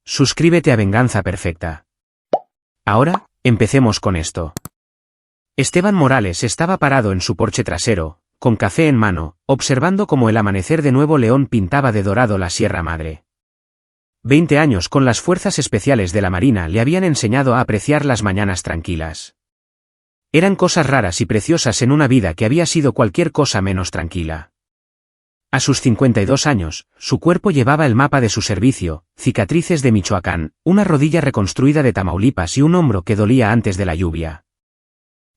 Suscríbete a Venganza Perfecta. Ahora, empecemos con esto. Esteban Morales estaba parado en su porche trasero, con café en mano, observando cómo el amanecer de Nuevo León pintaba de dorado la Sierra Madre. 20 años con las fuerzas especiales de la Marina le habían enseñado a apreciar las mañanas tranquilas. Eran cosas raras y preciosas en una vida que había sido cualquier cosa menos tranquila. A sus 52 años, su cuerpo llevaba el mapa de su servicio, cicatrices de Michoacán, una rodilla reconstruida de Tamaulipas y un hombro que dolía antes de la lluvia.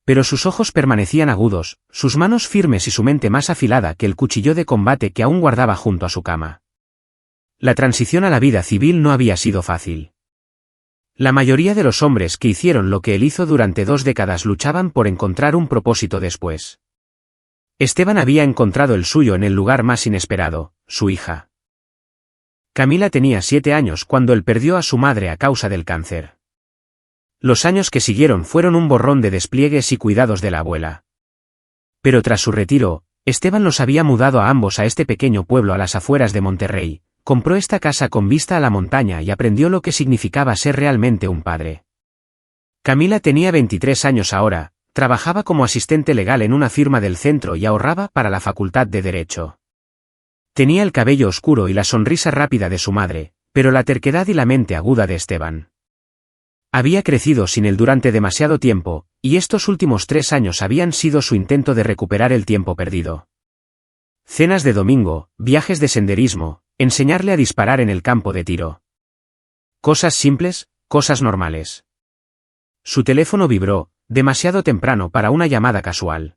Pero sus ojos permanecían agudos, sus manos firmes y su mente más afilada que el cuchillo de combate que aún guardaba junto a su cama. La transición a la vida civil no había sido fácil. La mayoría de los hombres que hicieron lo que él hizo durante 2 décadas luchaban por encontrar un propósito después. Esteban había encontrado el suyo en el lugar más inesperado, su hija. Camila tenía 7 años cuando él perdió a su madre a causa del cáncer. Los años que siguieron fueron un borrón de despliegues y cuidados de la abuela. Pero tras su retiro, Esteban los había mudado a ambos a este pequeño pueblo a las afueras de Monterrey, compró esta casa con vista a la montaña y aprendió lo que significaba ser realmente un padre. Camila tenía 23 años ahora, trabajaba como asistente legal en una firma del centro y ahorraba para la facultad de Derecho. Tenía el cabello oscuro y la sonrisa rápida de su madre, pero la terquedad y la mente aguda de Esteban. Había crecido sin él durante demasiado tiempo, y estos últimos 3 años habían sido su intento de recuperar el tiempo perdido. Cenas de domingo, viajes de senderismo, enseñarle a disparar en el campo de tiro. Cosas simples, cosas normales. Su teléfono vibró, demasiado temprano para una llamada casual.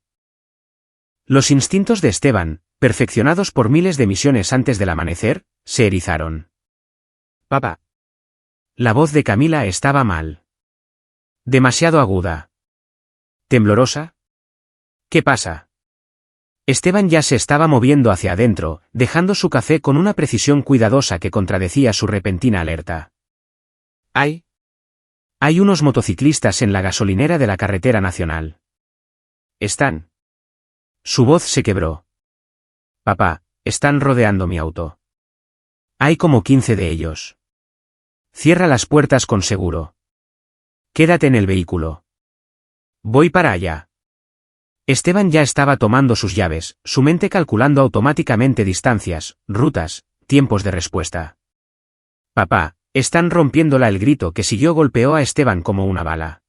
Los instintos de Esteban, perfeccionados por miles de misiones antes del amanecer, se erizaron. «Papá». La voz de Camila estaba mal. Demasiado aguda. ¿Temblorosa? ¿Qué pasa? Esteban ya se estaba moviendo hacia adentro, dejando su café con una precisión cuidadosa que contradecía su repentina alerta. Hay unos motociclistas en la gasolinera de la carretera nacional. Están. Su voz se quebró. Papá, están rodeando mi auto. Hay como 15 de ellos. Cierra las puertas con seguro. Quédate en el vehículo. Voy para allá. Esteban ya estaba tomando sus llaves, su mente calculando automáticamente distancias, rutas, tiempos de respuesta. Papá, están rompiéndola. El grito que siguió golpeó a Esteban como una bala.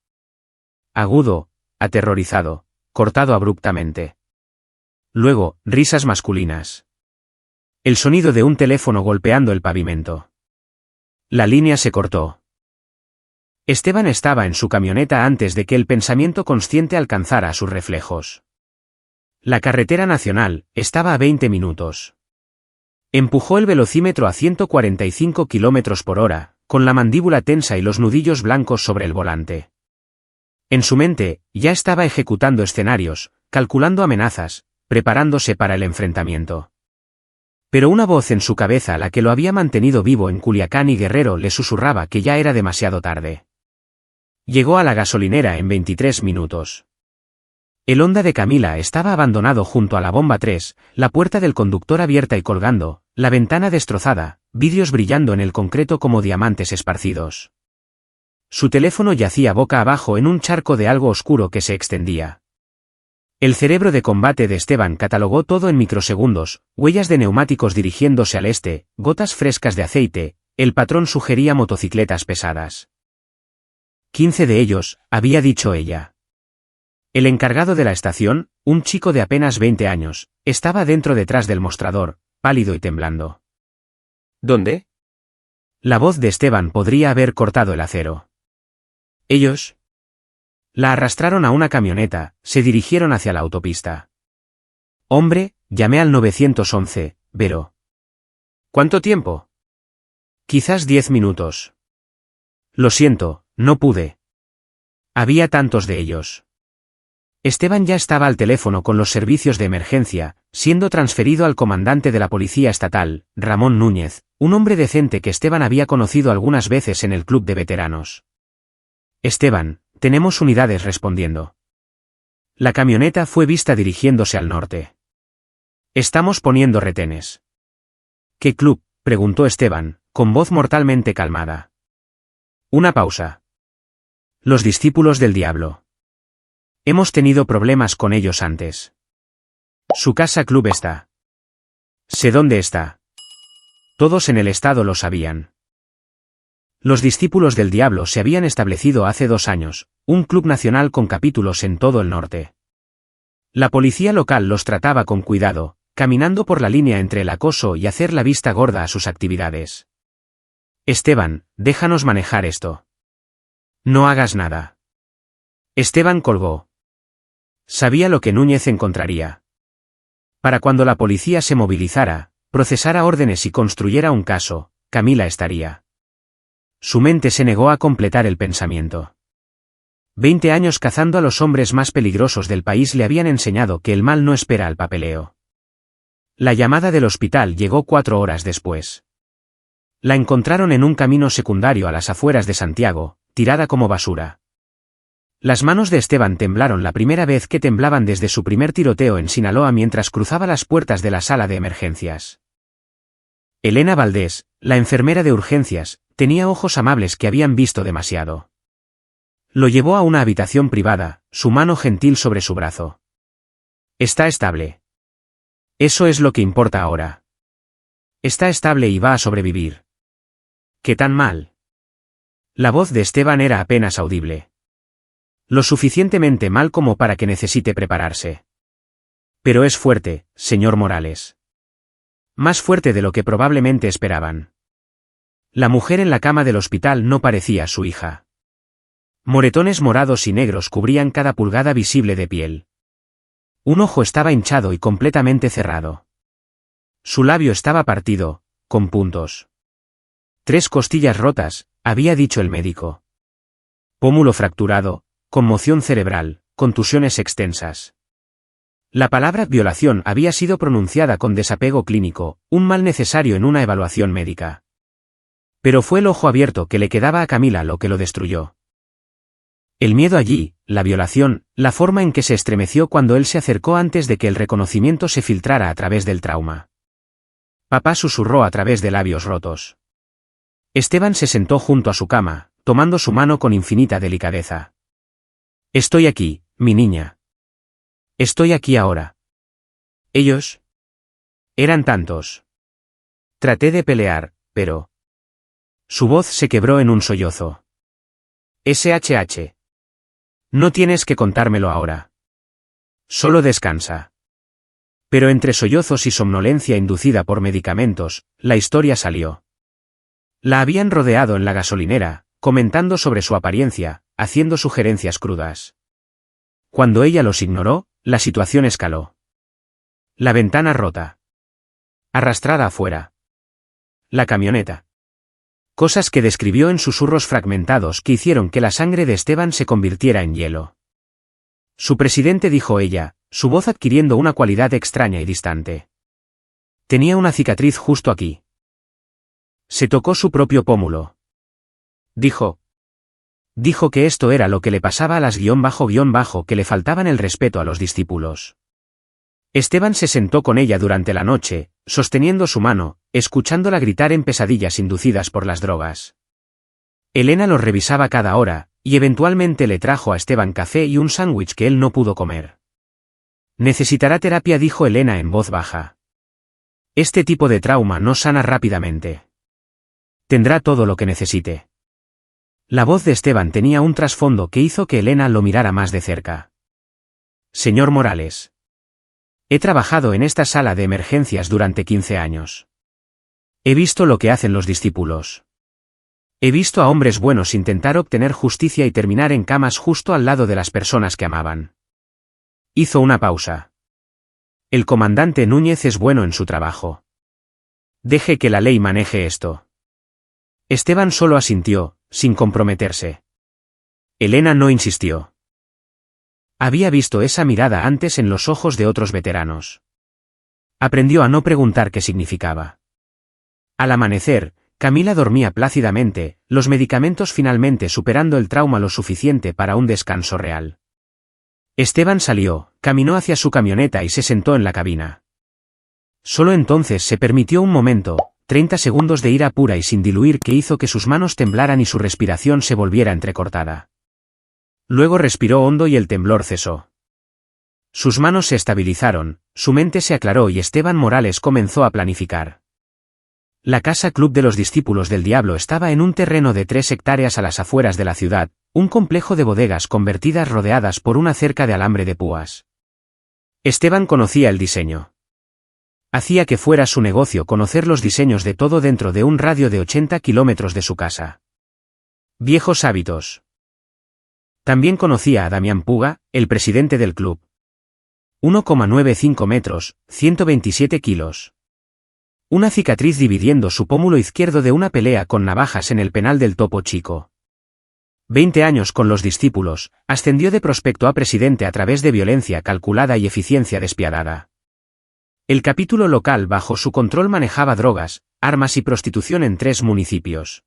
Agudo, aterrorizado, cortado abruptamente. Luego, risas masculinas. El sonido de un teléfono golpeando el pavimento. La línea se cortó. Esteban estaba en su camioneta antes de que el pensamiento consciente alcanzara a sus reflejos. La carretera nacional estaba a 20 minutos. Empujó el velocímetro a 145 km/h, con la mandíbula tensa y los nudillos blancos sobre el volante. En su mente, ya estaba ejecutando escenarios, calculando amenazas, preparándose para el enfrentamiento. Pero una voz en su cabeza, la que lo había mantenido vivo en Culiacán y Guerrero, le susurraba que ya era demasiado tarde. Llegó a la gasolinera en 23 minutos. El Honda de Camila estaba abandonado junto a la bomba 3, la puerta del conductor abierta y colgando, la ventana destrozada, vidrios brillando en el concreto como diamantes esparcidos. Su teléfono yacía boca abajo en un charco de algo oscuro que se extendía. El cerebro de combate de Esteban catalogó todo en microsegundos, huellas de neumáticos dirigiéndose al este, gotas frescas de aceite, el patrón sugería motocicletas pesadas. 15 de ellos, había dicho ella. El encargado de la estación, un chico de apenas 20 años, estaba dentro detrás del mostrador, pálido y temblando. ¿Dónde? La voz de Esteban podría haber cortado el acero. Ellos. La arrastraron a una camioneta, se dirigieron hacia la autopista. Hombre, llamé al 911, Vero. ¿Cuánto tiempo? Quizás 10 minutos. Lo siento, no pude. Había tantos de ellos. Esteban ya estaba al teléfono con los servicios de emergencia, siendo transferido al comandante de la Policía Estatal, Ramón Núñez, un hombre decente que Esteban había conocido algunas veces en el club de veteranos. Esteban, tenemos unidades respondiendo. La camioneta fue vista dirigiéndose al norte. Estamos poniendo retenes. ¿Qué club?, preguntó Esteban, con voz mortalmente calmada. Una pausa. Los discípulos del diablo. Hemos tenido problemas con ellos antes. Su casa club está. Sé dónde está. Todos en el estado lo sabían. Los discípulos del diablo se habían establecido hace 2 años, un club nacional con capítulos en todo el norte. La policía local los trataba con cuidado, caminando por la línea entre el acoso y hacer la vista gorda a sus actividades. Esteban, déjanos manejar esto. No hagas nada. Esteban colgó. Sabía lo que Núñez encontraría. Para cuando la policía se movilizara, procesara órdenes y construyera un caso, Camila estaría. Su mente se negó a completar el pensamiento. 20 años cazando a los hombres más peligrosos del país le habían enseñado que el mal no espera al papeleo. La llamada del hospital llegó 4 horas después. La encontraron en un camino secundario a las afueras de Santiago, tirada como basura. Las manos de Esteban temblaron la primera vez que temblaban desde su primer tiroteo en Sinaloa mientras cruzaba las puertas de la sala de emergencias. Elena Valdés, la enfermera de urgencias, tenía ojos amables que habían visto demasiado. Lo llevó a una habitación privada, su mano gentil sobre su brazo. Está estable. Eso es lo que importa ahora. Está estable y va a sobrevivir. ¿Qué tan mal? La voz de Esteban era apenas audible. Lo suficientemente mal como para que necesite prepararse. Pero es fuerte, señor Morales. Más fuerte de lo que probablemente esperaban. La mujer en la cama del hospital no parecía su hija. Moretones morados y negros cubrían cada pulgada visible de piel. Un ojo estaba hinchado y completamente cerrado. Su labio estaba partido, con puntos. 3 costillas rotas, había dicho el médico. Pómulo fracturado, conmoción cerebral, contusiones extensas. La palabra violación había sido pronunciada con desapego clínico, un mal necesario en una evaluación médica. Pero fue el ojo abierto que le quedaba a Camila lo que lo destruyó. El miedo allí, la violación, la forma en que se estremeció cuando él se acercó antes de que el reconocimiento se filtrara a través del trauma. Papá susurró a través de labios rotos. Esteban se sentó junto a su cama, tomando su mano con infinita delicadeza. Estoy aquí, mi niña. Estoy aquí ahora. Ellos. Eran tantos. Traté de pelear, pero... Su voz se quebró en un sollozo. SHH. No tienes que contármelo ahora. Solo descansa. Pero entre sollozos y somnolencia inducida por medicamentos, la historia salió. La habían rodeado en la gasolinera, comentando sobre su apariencia, haciendo sugerencias crudas. Cuando ella los ignoró, la situación escaló. La ventana rota. Arrastrada afuera. La camioneta. Cosas que describió en susurros fragmentados que hicieron que la sangre de Esteban se convirtiera en hielo. Su presidente, dijo ella, su voz adquiriendo una cualidad extraña y distante. Tenía una cicatriz justo aquí. Se tocó su propio pómulo. Dijo que esto era lo que le pasaba a las __ que le faltaban el respeto a los discípulos. Esteban se sentó con ella durante la noche, sosteniendo su mano, escuchándola gritar en pesadillas inducidas por las drogas. Elena los revisaba cada hora, y eventualmente le trajo a Esteban café y un sándwich que él no pudo comer. Necesitará terapia, dijo Elena en voz baja. Este tipo de trauma no sana rápidamente. Tendrá todo lo que necesite. La voz de Esteban tenía un trasfondo que hizo que Elena lo mirara más de cerca. Señor Morales. He trabajado en esta sala de emergencias durante 15 años. He visto lo que hacen los discípulos. He visto a hombres buenos intentar obtener justicia y terminar en camas justo al lado de las personas que amaban. Hizo una pausa. El comandante Núñez es bueno en su trabajo. Deje que la ley maneje esto. Esteban solo asintió, sin comprometerse. Elena no insistió. Había visto esa mirada antes en los ojos de otros veteranos. Aprendió a no preguntar qué significaba. Al amanecer, Camila dormía plácidamente, los medicamentos finalmente superando el trauma lo suficiente para un descanso real. Esteban salió, caminó hacia su camioneta y se sentó en la cabina. Solo entonces se permitió un momento, 30 segundos de ira pura y sin diluir que hizo que sus manos temblaran y su respiración se volviera entrecortada. Luego respiró hondo y el temblor cesó. Sus manos se estabilizaron, su mente se aclaró y Esteban Morales comenzó a planificar. La Casa Club de los Discípulos del Diablo estaba en un terreno de 3 hectáreas a las afueras de la ciudad, un complejo de bodegas convertidas rodeadas por una cerca de alambre de púas. Esteban conocía el diseño. Hacía que fuera su negocio conocer los diseños de todo dentro de un radio de 80 kilómetros de su casa. Viejos hábitos. También conocía a Damián Puga, el presidente del club. 1,95 metros, 127 kilos. Una cicatriz dividiendo su pómulo izquierdo de una pelea con navajas en el penal del Topo Chico. 20 años con los discípulos, ascendió de prospecto a presidente a través de violencia calculada y eficiencia despiadada. El capítulo local bajo su control manejaba drogas, armas y prostitución en 3 municipios.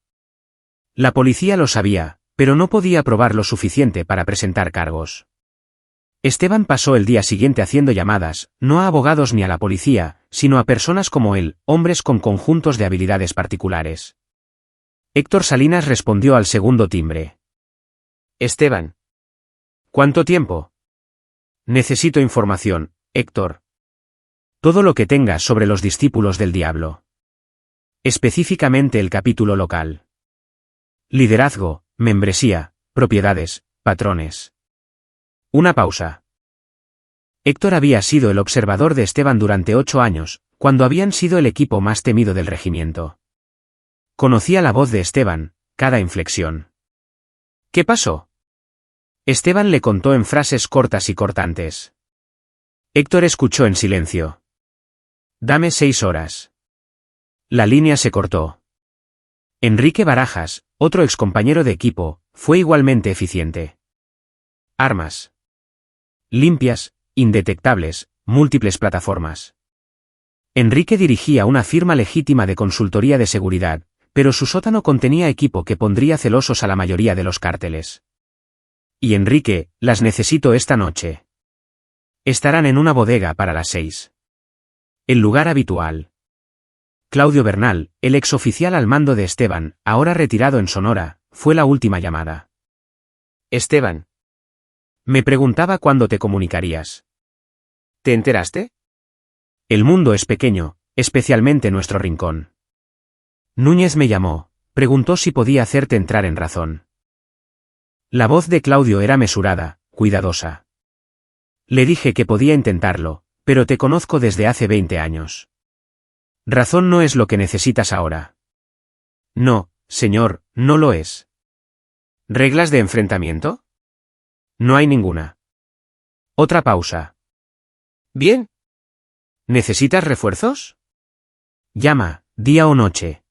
La policía lo sabía, pero no podía probar lo suficiente para presentar cargos. Esteban pasó el día siguiente haciendo llamadas, no a abogados ni a la policía, sino a personas como él, hombres con conjuntos de habilidades particulares. Héctor Salinas respondió al segundo timbre. Esteban. ¿Cuánto tiempo? Necesito información, Héctor. Todo lo que tengas sobre los discípulos del diablo. Específicamente el capítulo local. Liderazgo, membresía, propiedades, patrones. Una pausa. Héctor había sido el observador de Esteban durante 8 años, cuando habían sido el equipo más temido del regimiento. Conocía la voz de Esteban, cada inflexión. ¿Qué pasó? Esteban le contó en frases cortas y cortantes. Héctor escuchó en silencio. Dame 6 horas. La línea se cortó. Enrique Barajas, otro excompañero de equipo, fue igualmente eficiente. Armas. Limpias, indetectables, múltiples plataformas. Enrique dirigía una firma legítima de consultoría de seguridad, pero su sótano contenía equipo que pondría celosos a la mayoría de los cárteles. Y Enrique, las necesito esta noche. Estarán en una bodega para las 6. El lugar habitual. Claudio Bernal, el exoficial al mando de Esteban, ahora retirado en Sonora, fue la última llamada. Esteban. Me preguntaba cuándo te comunicarías. ¿Te enteraste? El mundo es pequeño, especialmente nuestro rincón. Núñez me llamó, preguntó si podía hacerte entrar en razón. La voz de Claudio era mesurada, cuidadosa. Le dije que podía intentarlo, pero te conozco desde hace 20 años. Razón no es lo que necesitas ahora. No, señor, no lo es. ¿Reglas de enfrentamiento? No hay ninguna. Otra pausa. Bien. ¿Necesitas refuerzos? Llama, día o noche.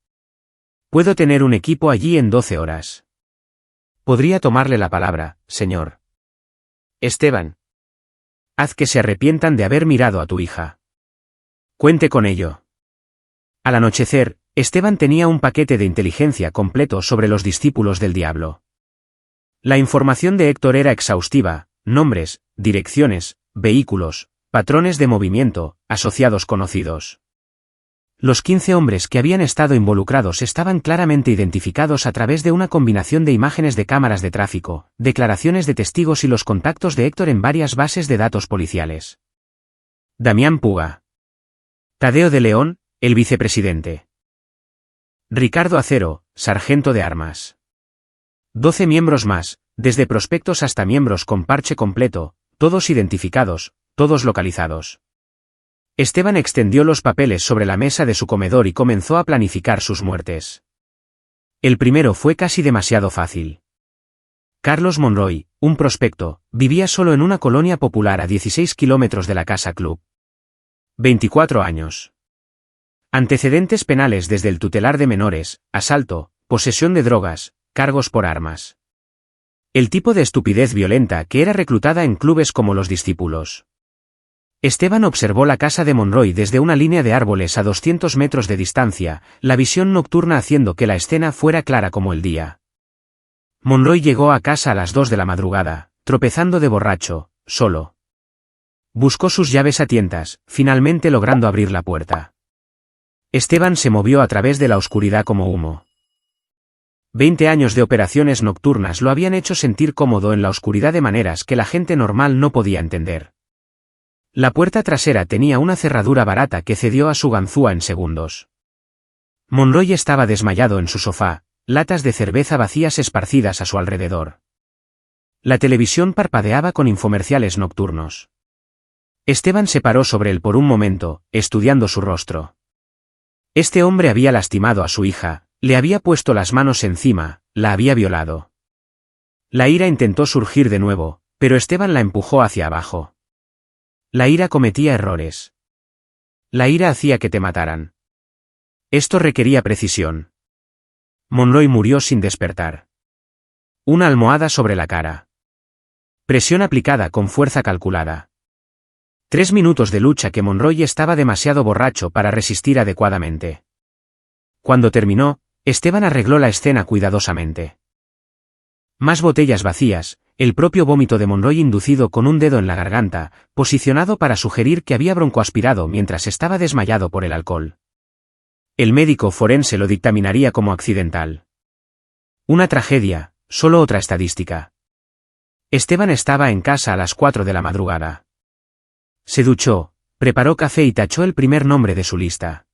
Puedo tener un equipo allí en 12 horas. Podría tomarle la palabra, señor. Esteban. Haz que se arrepientan de haber mirado a tu hija. Cuente con ello. Al anochecer, Esteban tenía un paquete de inteligencia completo sobre los discípulos del diablo. La información de Héctor era exhaustiva, nombres, direcciones, vehículos, patrones de movimiento, asociados conocidos. Los 15 hombres que habían estado involucrados estaban claramente identificados a través de una combinación de imágenes de cámaras de tráfico, declaraciones de testigos y los contactos de Héctor en varias bases de datos policiales. Damián Puga. Tadeo de León, el vicepresidente. Ricardo Acero, sargento de armas. 12 miembros más, desde prospectos hasta miembros con parche completo, todos identificados, todos localizados. Esteban extendió los papeles sobre la mesa de su comedor y comenzó a planificar sus muertes. El primero fue casi demasiado fácil. Carlos Monroy, un prospecto, vivía solo en una colonia popular a 16 kilómetros de la Casa Club. 24 años. Antecedentes penales desde el tutelar de menores, asalto, posesión de drogas, cargos por armas. El tipo de estupidez violenta que era reclutada en clubes como los discípulos. Esteban observó la casa de Monroy desde una línea de árboles a 200 metros de distancia, la visión nocturna haciendo que la escena fuera clara como el día. Monroy llegó a casa a las 2 de la madrugada, tropezando de borracho, solo. Buscó sus llaves a tientas, finalmente logrando abrir la puerta. Esteban se movió a través de la oscuridad como humo. 20 años de operaciones nocturnas lo habían hecho sentir cómodo en la oscuridad de maneras que la gente normal no podía entender. La puerta trasera tenía una cerradura barata que cedió a su ganzúa en segundos. Monroy estaba desmayado en su sofá, latas de cerveza vacías esparcidas a su alrededor. La televisión parpadeaba con infomerciales nocturnos. Esteban se paró sobre él por un momento, estudiando su rostro. Este hombre había lastimado a su hija, le había puesto las manos encima, la había violado. La ira intentó surgir de nuevo, pero Esteban la empujó hacia abajo. La ira cometía errores. La ira hacía que te mataran. Esto requería precisión. Monroy murió sin despertar. Una almohada sobre la cara. Presión aplicada con fuerza calculada. 3 minutos de lucha que Monroy estaba demasiado borracho para resistir adecuadamente. Cuando terminó, Esteban arregló la escena cuidadosamente. Más botellas vacías, el propio vómito de Monroy inducido con un dedo en la garganta, posicionado para sugerir que había broncoaspirado mientras estaba desmayado por el alcohol. El médico forense lo dictaminaría como accidental. Una tragedia, solo otra estadística. Esteban estaba en casa a las 4 de la madrugada. Se duchó, preparó café y tachó el primer nombre de su lista.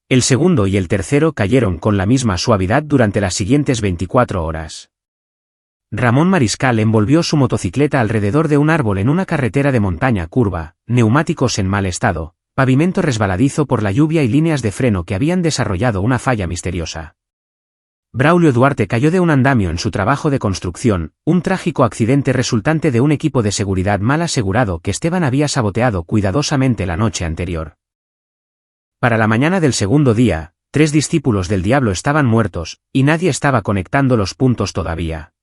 El segundo y el tercero cayeron con la misma suavidad durante las siguientes 24 horas. Ramón Mariscal envolvió su motocicleta alrededor de un árbol en una carretera de montaña curva, neumáticos en mal estado, pavimento resbaladizo por la lluvia y líneas de freno que habían desarrollado una falla misteriosa. Braulio Duarte cayó de un andamio en su trabajo de construcción, un trágico accidente resultante de un equipo de seguridad mal asegurado que Esteban había saboteado cuidadosamente la noche anterior. Para la mañana del segundo día, 3 discípulos del diablo estaban muertos, y nadie estaba conectando los puntos todavía.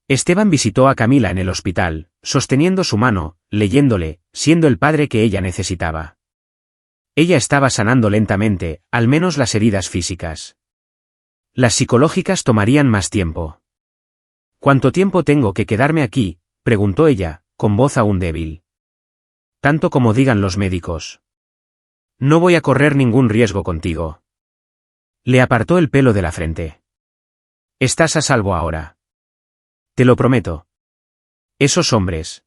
Esteban visitó a Camila en el hospital, sosteniendo su mano, leyéndole, siendo el padre que ella necesitaba. Ella estaba sanando lentamente, al menos las heridas físicas. Las psicológicas tomarían más tiempo. ¿Cuánto tiempo tengo que quedarme aquí?, preguntó ella, con voz aún débil. Tanto como digan los médicos. No voy a correr ningún riesgo contigo. Le apartó el pelo de la frente. Estás a salvo ahora. Te lo prometo. Esos hombres.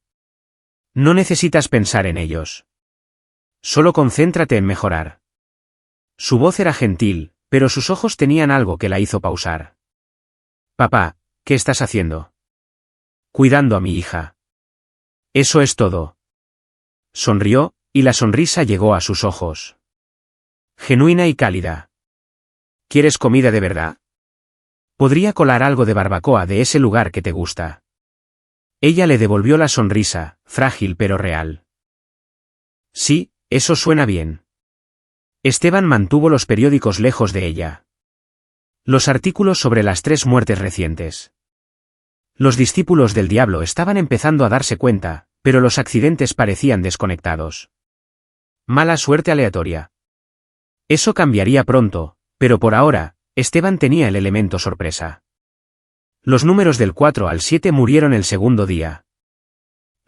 No necesitas pensar en ellos. Solo concéntrate en mejorar. Su voz era gentil, pero sus ojos tenían algo que la hizo pausar. Papá, ¿qué estás haciendo? Cuidando a mi hija. Eso es todo. Sonrió, y la sonrisa llegó a sus ojos. Genuina y cálida. ¿Quieres comida de verdad? Podría colar algo de barbacoa de ese lugar que te gusta. Ella le devolvió la sonrisa, frágil pero real. Sí, eso suena bien. Esteban mantuvo los periódicos lejos de ella. Los artículos sobre las 3 muertes recientes. Los discípulos del diablo estaban empezando a darse cuenta, pero los accidentes parecían desconectados. Mala suerte aleatoria. Eso cambiaría pronto, pero por ahora, Esteban tenía el elemento sorpresa. Los números del 4 al 7 murieron el segundo día.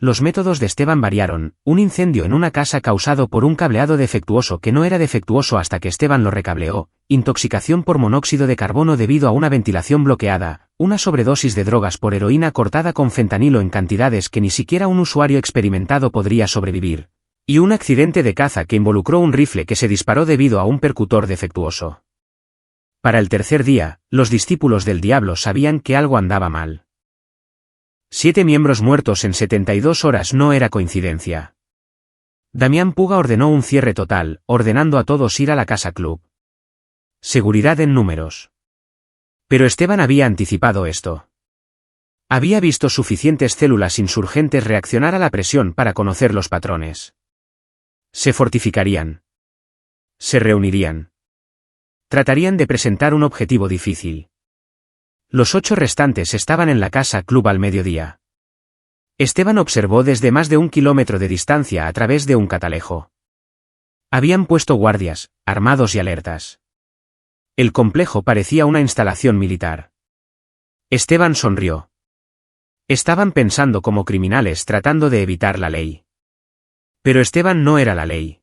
Los métodos de Esteban variaron, un incendio en una casa causado por un cableado defectuoso que no era defectuoso hasta que Esteban lo recableó, intoxicación por monóxido de carbono debido a una ventilación bloqueada, una sobredosis de drogas por heroína cortada con fentanilo en cantidades que ni siquiera un usuario experimentado podría sobrevivir, y un accidente de caza que involucró un rifle que se disparó debido a un percutor defectuoso. Para el tercer día, los discípulos del diablo sabían que algo andaba mal. 7 miembros muertos en 72 horas no era coincidencia. Damián Puga ordenó un cierre total, ordenando a todos ir a la casa club. Seguridad en números. Pero Esteban había anticipado esto. Había visto suficientes células insurgentes reaccionar a la presión para conocer los patrones. Se fortificarían. Se reunirían. Tratarían de presentar un objetivo difícil. Los 8 restantes estaban en la casa club al mediodía. Esteban observó desde más de 1 kilómetro de distancia a través de un catalejo. Habían puesto guardias, armados y alertas. El complejo parecía una instalación militar. Esteban sonrió. Estaban pensando como criminales tratando de evitar la ley. Pero Esteban no era la ley.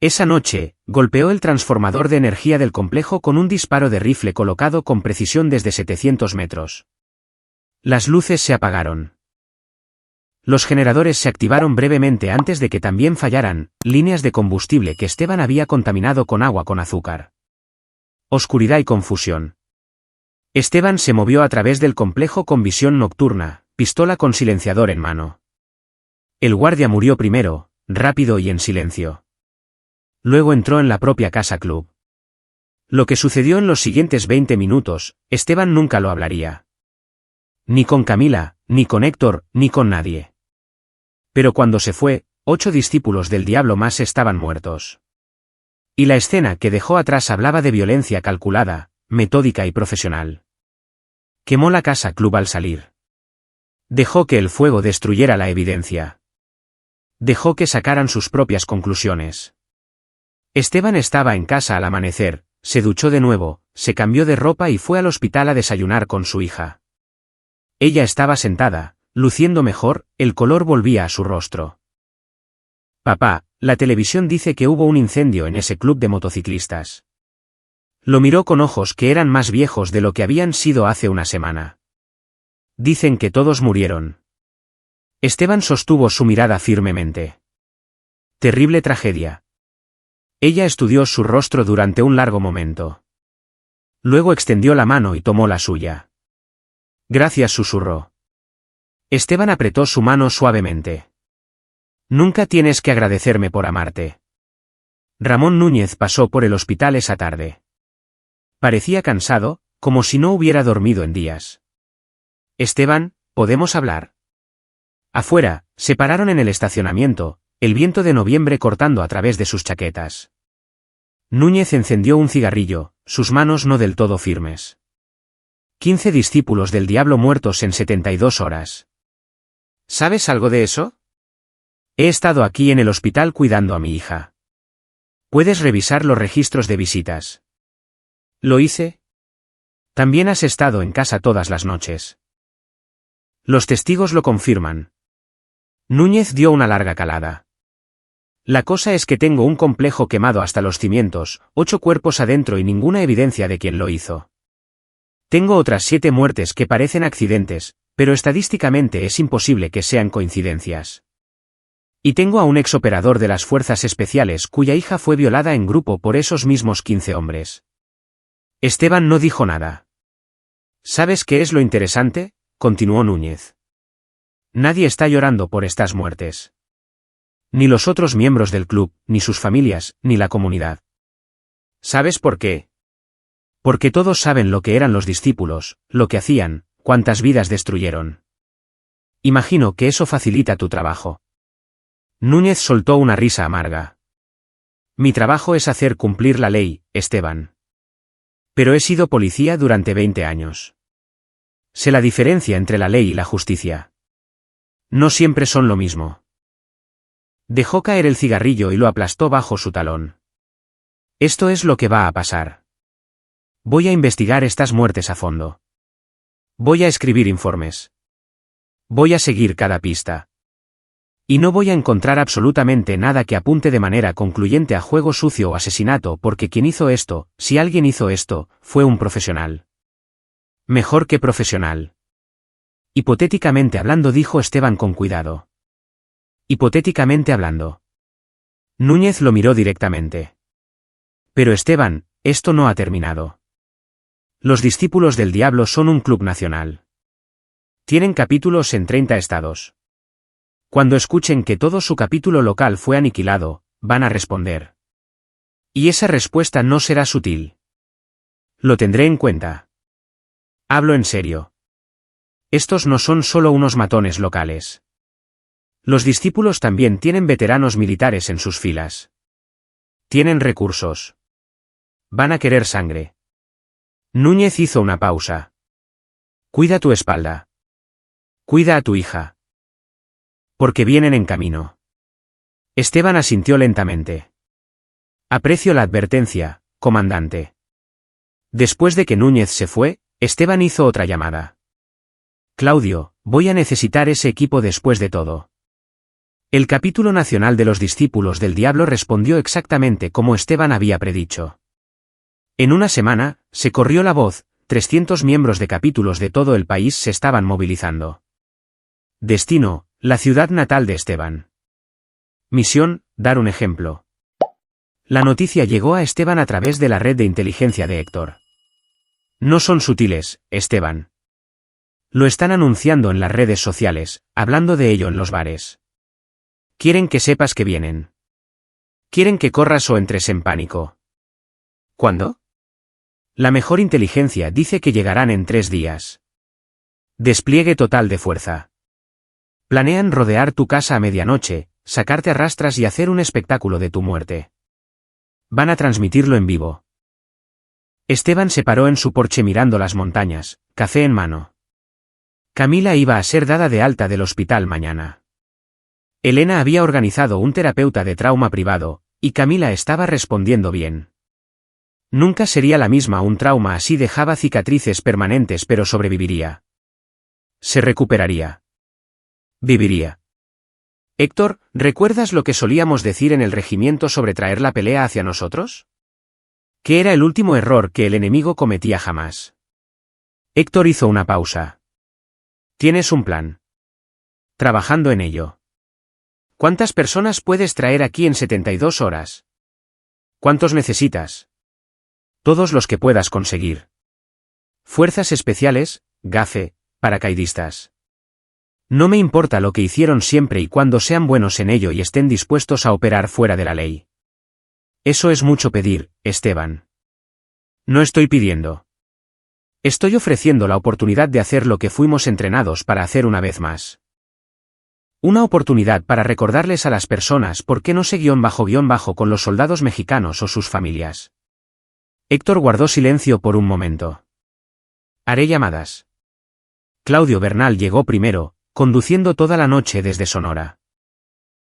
Esa noche, golpeó el transformador de energía del complejo con un disparo de rifle colocado con precisión desde 700 metros. Las luces se apagaron. Los generadores se activaron brevemente antes de que también fallaran, líneas de combustible que Esteban había contaminado con agua con azúcar. Oscuridad y confusión. Esteban se movió a través del complejo con visión nocturna, pistola con silenciador en mano. El guardia murió primero, rápido y en silencio. Luego entró en la propia casa club. Lo que sucedió en los siguientes 20 minutos, Esteban nunca lo hablaría. Ni con Camila, ni con Héctor, ni con nadie. Pero cuando se fue, 8 discípulos del diablo más estaban muertos. Y la escena que dejó atrás hablaba de violencia calculada, metódica y profesional. Quemó la casa club al salir. Dejó que el fuego destruyera la evidencia. Dejó que sacaran sus propias conclusiones. Esteban estaba en casa al amanecer, se duchó de nuevo, se cambió de ropa y fue al hospital a desayunar con su hija. Ella estaba sentada, luciendo mejor, el color volvía a su rostro. Papá, la televisión dice que hubo un incendio en ese club de motociclistas. Lo miró con ojos que eran más viejos de lo que habían sido hace una semana. Dicen que todos murieron. Esteban sostuvo su mirada firmemente. Terrible tragedia. Ella estudió su rostro durante un largo momento. Luego extendió la mano y tomó la suya. Gracias, susurró. Esteban apretó su mano suavemente. Nunca tienes que agradecerme por amarte. Ramón Núñez pasó por el hospital esa tarde. Parecía cansado, como si no hubiera dormido en días. Esteban, ¿podemos hablar? Afuera, se pararon en el estacionamiento, el viento de noviembre cortando a través de sus chaquetas. Núñez encendió un cigarrillo, sus manos no del todo firmes. 15 discípulos del diablo muertos en 72 horas. ¿Sabes algo de eso? He estado aquí en el hospital cuidando a mi hija. Puedes revisar los registros de visitas. ¿Lo hice? También has estado en casa todas las noches. Los testigos lo confirman. Núñez dio una larga calada. La cosa es que tengo un complejo quemado hasta los cimientos, 8 cuerpos adentro y ninguna evidencia de quién lo hizo. Tengo otras 7 muertes que parecen accidentes, pero estadísticamente es imposible que sean coincidencias. Y tengo a un exoperador de las fuerzas especiales cuya hija fue violada en grupo por esos mismos 15 hombres. Esteban no dijo nada. ¿Sabes qué es lo interesante?, continuó Núñez. Nadie está llorando por estas muertes. Ni los otros miembros del club, ni sus familias, ni la comunidad. ¿Sabes por qué? Porque todos saben lo que eran los discípulos, lo que hacían, cuántas vidas destruyeron. Imagino que eso facilita tu trabajo. Núñez soltó una risa amarga. Mi trabajo es hacer cumplir la ley, Esteban. Pero he sido policía durante 20 años. Sé la diferencia entre la ley y la justicia. No siempre son lo mismo. Dejó caer el cigarrillo y lo aplastó bajo su talón. Esto es lo que va a pasar. Voy a investigar estas muertes a fondo. Voy a escribir informes. Voy a seguir cada pista. Y no voy a encontrar absolutamente nada que apunte de manera concluyente a juego sucio o asesinato porque quien hizo esto, si alguien hizo esto, fue un profesional. Mejor que profesional. Hipotéticamente hablando, dijo Esteban con cuidado. Hipotéticamente hablando. Núñez lo miró directamente. Pero Esteban, esto no ha terminado. Los discípulos del diablo son un club nacional. Tienen capítulos en 30 estados. Cuando escuchen que todo su capítulo local fue aniquilado, van a responder. Y esa respuesta no será sutil. Lo tendré en cuenta. Hablo en serio. Estos no son solo unos matones locales. Los discípulos también tienen veteranos militares en sus filas. Tienen recursos. Van a querer sangre. Núñez hizo una pausa. Cuida tu espalda. Cuida a tu hija. Porque vienen en camino. Esteban asintió lentamente. Aprecio la advertencia, comandante. Después de que Núñez se fue, Esteban hizo otra llamada. Claudio, voy a necesitar ese equipo después de todo. El capítulo nacional de los discípulos del diablo respondió exactamente como Esteban había predicho. En una semana, se corrió la voz, 300 miembros de capítulos de todo el país se estaban movilizando. Destino, la ciudad natal de Esteban. Misión, dar un ejemplo. La noticia llegó a Esteban a través de la red de inteligencia de Héctor. No son sutiles, Esteban. Lo están anunciando en las redes sociales, hablando de ello en los bares. Quieren que sepas que vienen. Quieren que corras o entres en pánico. ¿Cuándo? La mejor inteligencia dice que llegarán en 3 días. Despliegue total de fuerza. Planean rodear tu casa a medianoche, sacarte a rastras y hacer un espectáculo de tu muerte. Van a transmitirlo en vivo. Esteban se paró en su porche mirando las montañas, café en mano. Camila iba a ser dada de alta del hospital mañana. Elena había organizado un terapeuta de trauma privado, y Camila estaba respondiendo bien. Nunca sería la misma, un trauma así dejaba cicatrices permanentes, pero sobreviviría. Se recuperaría. Viviría. Héctor, ¿recuerdas lo que solíamos decir en el regimiento sobre traer la pelea hacia nosotros? Que era el último error que el enemigo cometía jamás. Héctor hizo una pausa. ¿Tienes un plan? Trabajando en ello. ¿Cuántas personas puedes traer aquí en 72 horas? ¿Cuántos necesitas? Todos los que puedas conseguir. Fuerzas especiales, GAFE, paracaidistas. No me importa lo que hicieron siempre y cuando sean buenos en ello y estén dispuestos a operar fuera de la ley. Eso es mucho pedir, Esteban. No estoy pidiendo. Estoy ofreciendo la oportunidad de hacer lo que fuimos entrenados para hacer una vez más. Una oportunidad para recordarles a las personas por qué no sé __ con los soldados mexicanos o sus familias. Héctor guardó silencio por un momento. Haré llamadas. Claudio Bernal llegó primero, conduciendo toda la noche desde Sonora.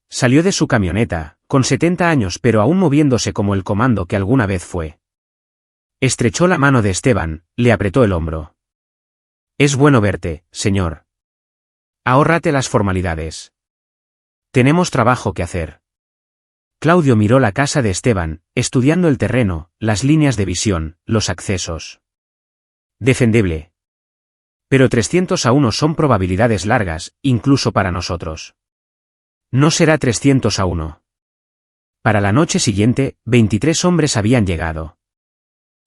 Salió de su camioneta, con 70 años pero aún moviéndose como el comando que alguna vez fue. Estrechó la mano de Esteban, le apretó el hombro. Es bueno verte, señor. Ahórrate las formalidades. Tenemos trabajo que hacer. Claudio miró la casa de Esteban, estudiando el terreno, las líneas de visión, los accesos. Defendible. Pero 300-1 son probabilidades largas, incluso para nosotros. No será 300-1. Para la noche siguiente, 23 hombres habían llegado.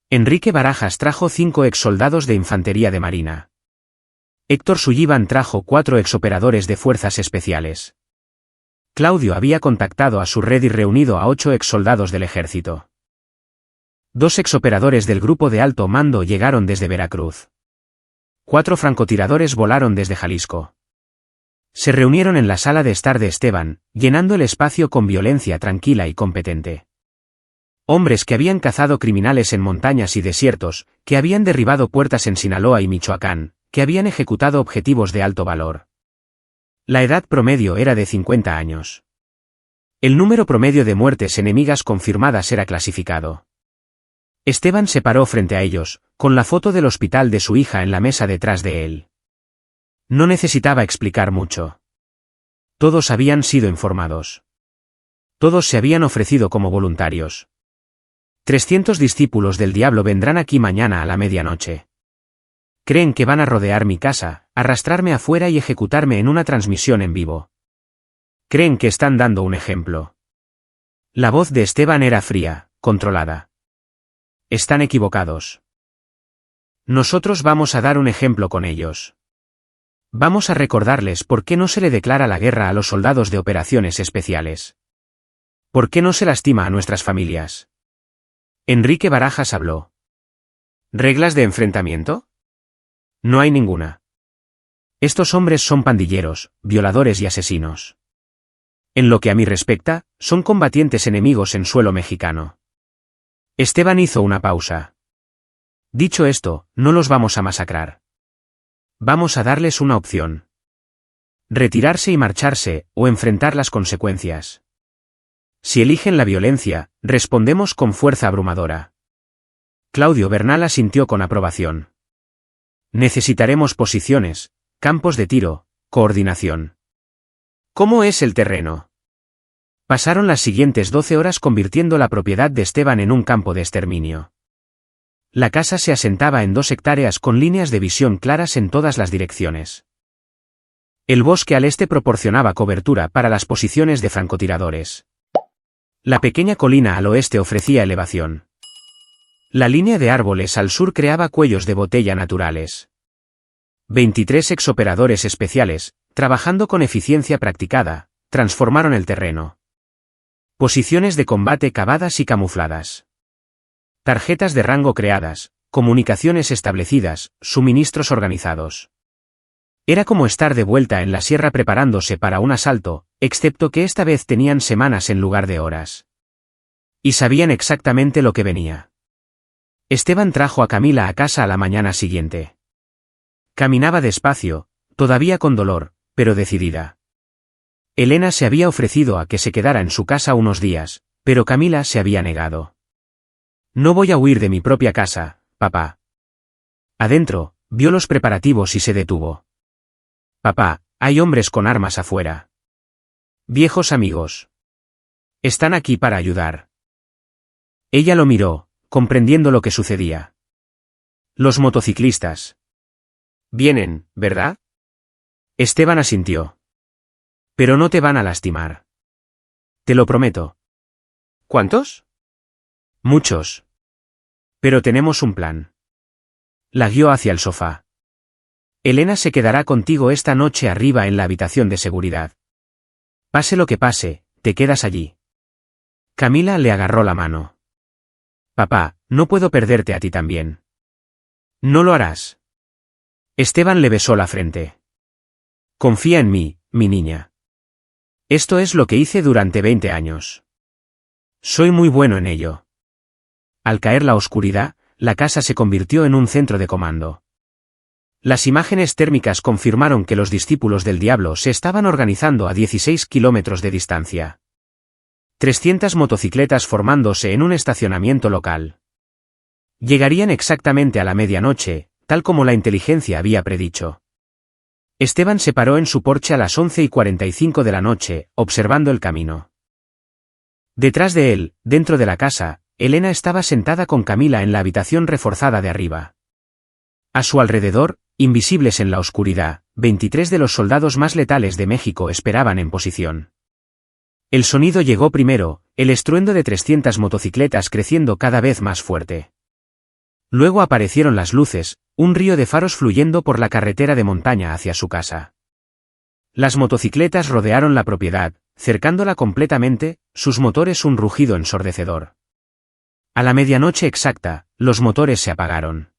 Enrique Barajas trajo 5 exsoldados de infantería de marina. Héctor Sullivan trajo 4 exoperadores de fuerzas especiales. Claudio había contactado a su red y reunido a 8 exsoldados del ejército. 2 exoperadores del grupo de alto mando llegaron desde Veracruz. 4 francotiradores volaron desde Jalisco. Se reunieron en la sala de estar de Esteban, llenando el espacio con violencia tranquila y competente. Hombres que habían cazado criminales en montañas y desiertos, que habían derribado puertas en Sinaloa y Michoacán, que habían ejecutado objetivos de alto valor. La edad promedio era de 50 años. El número promedio de muertes enemigas confirmadas era clasificado. Esteban se paró frente a ellos, con la foto del hospital de su hija en la mesa detrás de él. No necesitaba explicar mucho. Todos habían sido informados. Todos se habían ofrecido como voluntarios. 300 discípulos del diablo vendrán aquí mañana a la medianoche. Creen que van a rodear mi casa, arrastrarme afuera y ejecutarme en una transmisión en vivo. Creen que están dando un ejemplo. La voz de Esteban era fría, controlada. Están equivocados. Nosotros vamos a dar un ejemplo con ellos. Vamos a recordarles por qué no se le declara la guerra a los soldados de operaciones especiales. ¿Por qué no se lastima a nuestras familias? Enrique Barajas habló. ¿Reglas de enfrentamiento? No hay ninguna. Estos hombres son pandilleros, violadores y asesinos. En lo que a mí respecta, son combatientes enemigos en suelo mexicano. Esteban hizo una pausa. Dicho esto, no los vamos a masacrar. Vamos a darles una opción. Retirarse y marcharse, o enfrentar las consecuencias. Si eligen la violencia, respondemos con fuerza abrumadora. Claudio Bernal asintió con aprobación. Necesitaremos posiciones, campos de tiro, coordinación. ¿Cómo es el terreno? Pasaron las siguientes 12 horas convirtiendo la propiedad de Esteban en un campo de exterminio. La casa se asentaba en 2 hectáreas con líneas de visión claras en todas las direcciones. El bosque al este proporcionaba cobertura para las posiciones de francotiradores. La pequeña colina al oeste ofrecía elevación. La línea de árboles al sur creaba cuellos de botella naturales. 23 exoperadores especiales, trabajando con eficiencia practicada, transformaron el terreno. Posiciones de combate cavadas y camufladas. Tarjetas de rango creadas, comunicaciones establecidas, suministros organizados. Era como estar de vuelta en la sierra preparándose para un asalto, excepto que esta vez tenían semanas en lugar de horas. Y sabían exactamente lo que venía. Esteban trajo a Camila a casa a la mañana siguiente. Caminaba despacio, todavía con dolor, pero decidida. Elena se había ofrecido a que se quedara en su casa unos días, pero Camila se había negado. No voy a huir de mi propia casa, papá. Adentro, vio los preparativos y se detuvo. Papá, hay hombres con armas afuera. Viejos amigos. Están aquí para ayudar. Ella lo miró, comprendiendo lo que sucedía. Los motociclistas. Vienen, ¿verdad? Esteban asintió. Pero no te van a lastimar. Te lo prometo. ¿Cuántos? Muchos. Pero tenemos un plan. La guió hacia el sofá. Elena se quedará contigo esta noche arriba en la habitación de seguridad. Pase lo que pase, te quedas allí. Camila le agarró la mano. Papá, no puedo perderte a ti también. No lo harás. Esteban le besó la frente. Confía en mí, mi niña. Esto es lo que hice durante 20 años. Soy muy bueno en ello. Al caer la oscuridad, la casa se convirtió en un centro de comando. Las imágenes térmicas confirmaron que los discípulos del diablo se estaban organizando a 16 kilómetros de distancia. 300 motocicletas formándose en un estacionamiento local. Llegarían exactamente a la medianoche, tal como la inteligencia había predicho. Esteban se paró en su porche a las 11:45 de la noche, observando el camino. Detrás de él, dentro de la casa, Elena estaba sentada con Camila en la habitación reforzada de arriba. A su alrededor, invisibles en la oscuridad, 23 de los soldados más letales de México esperaban en posición. El sonido llegó primero, el estruendo de 300 motocicletas creciendo cada vez más fuerte. Luego aparecieron las luces, un río de faros fluyendo por la carretera de montaña hacia su casa. Las motocicletas rodearon la propiedad, cercándola completamente, sus motores un rugido ensordecedor. A la medianoche exacta, los motores se apagaron.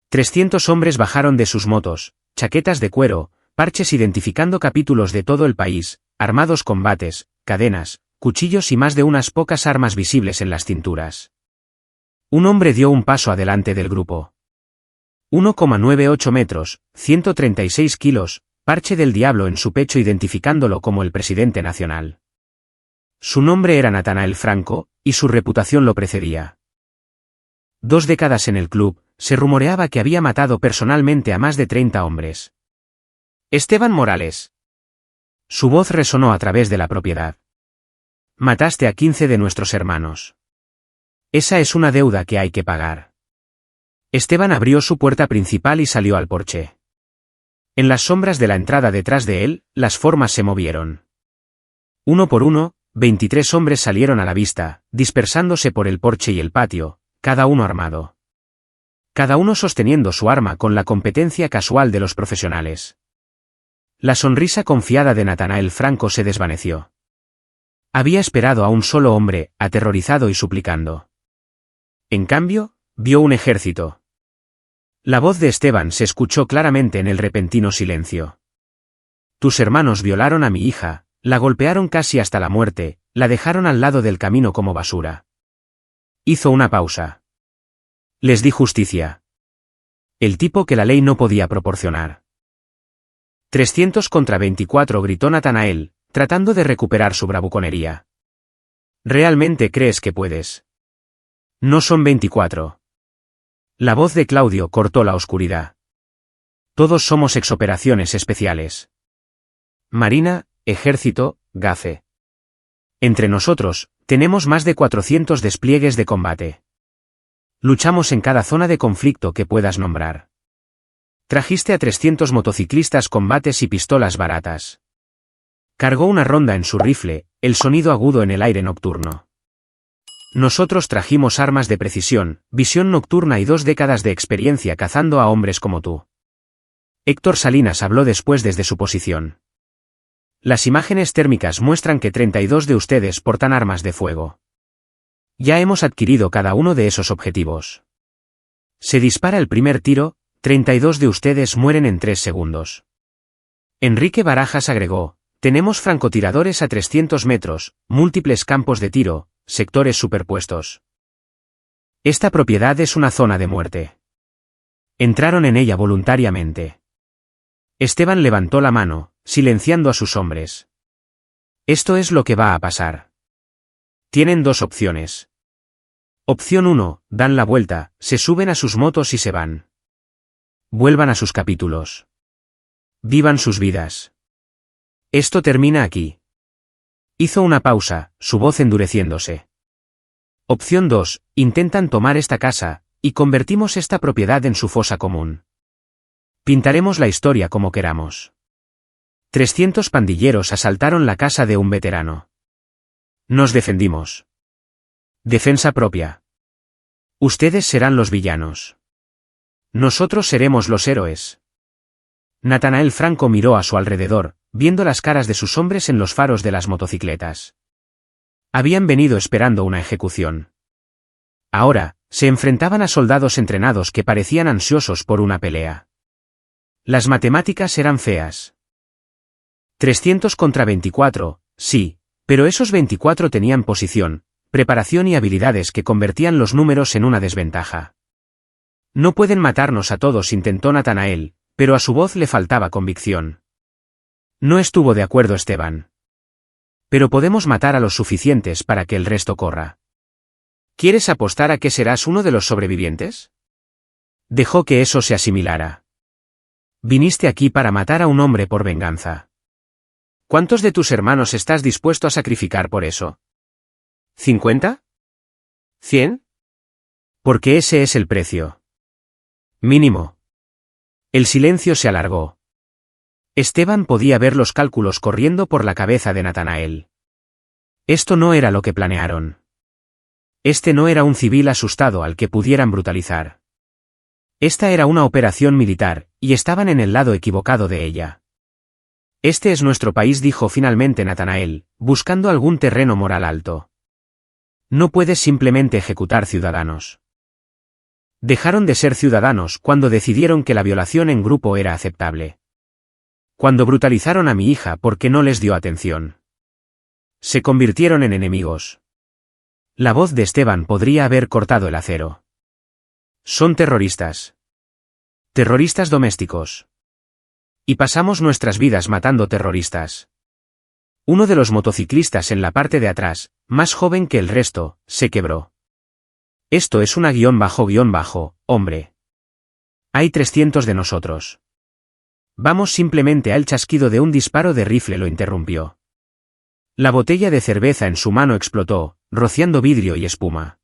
300 hombres bajaron de sus motos, chaquetas de cuero, parches identificando capítulos de todo el país, armados con bates, cadenas, cuchillos y más de unas pocas armas visibles en las cinturas. Un hombre dio un paso adelante del grupo. 1,98 metros, 136 kilos, parche del diablo en su pecho identificándolo como el presidente nacional. Su nombre era Natanael Franco, y su reputación lo precedía. 2 décadas en el club, se rumoreaba que había matado personalmente a más de 30 hombres. Esteban Morales. Su voz resonó a través de la propiedad. Mataste a 15 de nuestros hermanos. Esa es una deuda que hay que pagar. Esteban abrió su puerta principal y salió al porche. En las sombras de la entrada detrás de él, las formas se movieron. Uno por uno, 23 hombres salieron a la vista, dispersándose por el porche y el patio, cada uno armado. Cada uno sosteniendo su arma con la competencia casual de los profesionales. La sonrisa confiada de Natanael Franco se desvaneció. Había esperado a un solo hombre, aterrorizado y suplicando. En cambio, vio un ejército. La voz de Esteban se escuchó claramente en el repentino silencio. Tus hermanos violaron a mi hija, la golpearon casi hasta la muerte, la dejaron al lado del camino como basura. Hizo una pausa. Les di justicia. El tipo que la ley no podía proporcionar. 300 contra 24, gritó Natanael, tratando de recuperar su bravuconería. ¿Realmente crees que puedes? No son 24. La voz de Claudio cortó la oscuridad. Todos somos exoperaciones especiales. Marina, ejército, GAFE. Entre nosotros, tenemos más de 400 despliegues de combate. Luchamos en cada zona de conflicto que puedas nombrar. Trajiste a 300 motociclistas con bates y pistolas baratas. Cargó una ronda en su rifle, el sonido agudo en el aire nocturno. Nosotros trajimos armas de precisión, visión nocturna y 2 décadas de experiencia cazando a hombres como tú. Héctor Salinas habló después desde su posición. Las imágenes térmicas muestran que 32 de ustedes portan armas de fuego. Ya hemos adquirido cada uno de esos objetivos. Se dispara el primer tiro, 32 de ustedes mueren en 3 segundos. Enrique Barajas agregó, tenemos francotiradores a 300 metros, múltiples campos de tiro, sectores superpuestos. Esta propiedad es una zona de muerte. Entraron en ella voluntariamente. Esteban levantó la mano, silenciando a sus hombres. Esto es lo que va a pasar. Tienen 2 opciones. Opción 1, dan la vuelta, se suben a sus motos y se van. Vuelvan a sus capítulos. Vivan sus vidas. Esto termina aquí. Hizo una pausa, su voz endureciéndose. Opción 2, intentan tomar esta casa, y convertimos esta propiedad en su fosa común. Pintaremos la historia como queramos. 300 pandilleros asaltaron la casa de un veterano. Nos defendimos. Defensa propia. Ustedes serán los villanos. Nosotros seremos los héroes. Natanael Franco miró a su alrededor, viendo las caras de sus hombres en los faros de las motocicletas. Habían venido esperando una ejecución. Ahora, se enfrentaban a soldados entrenados que parecían ansiosos por una pelea. Las matemáticas eran feas. 300 contra 24, sí, pero esos 24 tenían posición, preparación y habilidades que convertían los números en una desventaja. No pueden matarnos a todos, intentó Natanael, pero a su voz le faltaba convicción. No estuvo de acuerdo Esteban. Pero podemos matar a los suficientes para que el resto corra. ¿Quieres apostar a que serás uno de los sobrevivientes? Dejó que eso se asimilara. Viniste aquí para matar a un hombre por venganza. ¿Cuántos de tus hermanos estás dispuesto a sacrificar por eso? ¿50? ¿100? Porque ese es el precio. Mínimo. El silencio se alargó. Esteban podía ver los cálculos corriendo por la cabeza de Natanael. Esto no era lo que planearon. Este no era un civil asustado al que pudieran brutalizar. Esta era una operación militar, y estaban en el lado equivocado de ella. Este es nuestro país, dijo finalmente Natanael, buscando algún terreno moral alto. No puedes simplemente ejecutar ciudadanos. Dejaron de ser ciudadanos cuando decidieron que la violación en grupo era aceptable. Cuando brutalizaron a mi hija porque no les dio atención. Se convirtieron en enemigos. La voz de Esteban podría haber cortado el acero. Son terroristas. Terroristas domésticos. Y pasamos nuestras vidas matando terroristas. Uno de los motociclistas en la parte de atrás, más joven que el resto, se quebró. Esto es una __, hombre. Hay 300 de nosotros. Vamos simplemente al chasquido de un disparo de rifle lo interrumpió. La botella de cerveza en su mano explotó, rociando vidrio y espuma.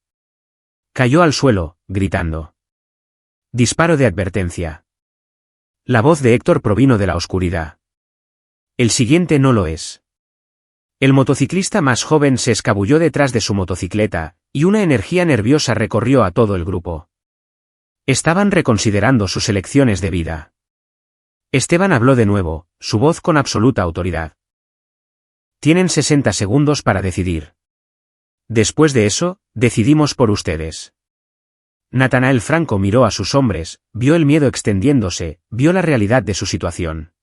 Cayó al suelo, gritando. Disparo de advertencia. La voz de Héctor provino de la oscuridad. El siguiente no lo es. El motociclista más joven se escabulló detrás de su motocicleta, y una energía nerviosa recorrió a todo el grupo. Estaban reconsiderando sus elecciones de vida. Esteban habló de nuevo, su voz con absoluta autoridad. Tienen 60 segundos para decidir. Después de eso, decidimos por ustedes. Natanael Franco miró a sus hombres, vio el miedo extendiéndose, vio la realidad de su situación.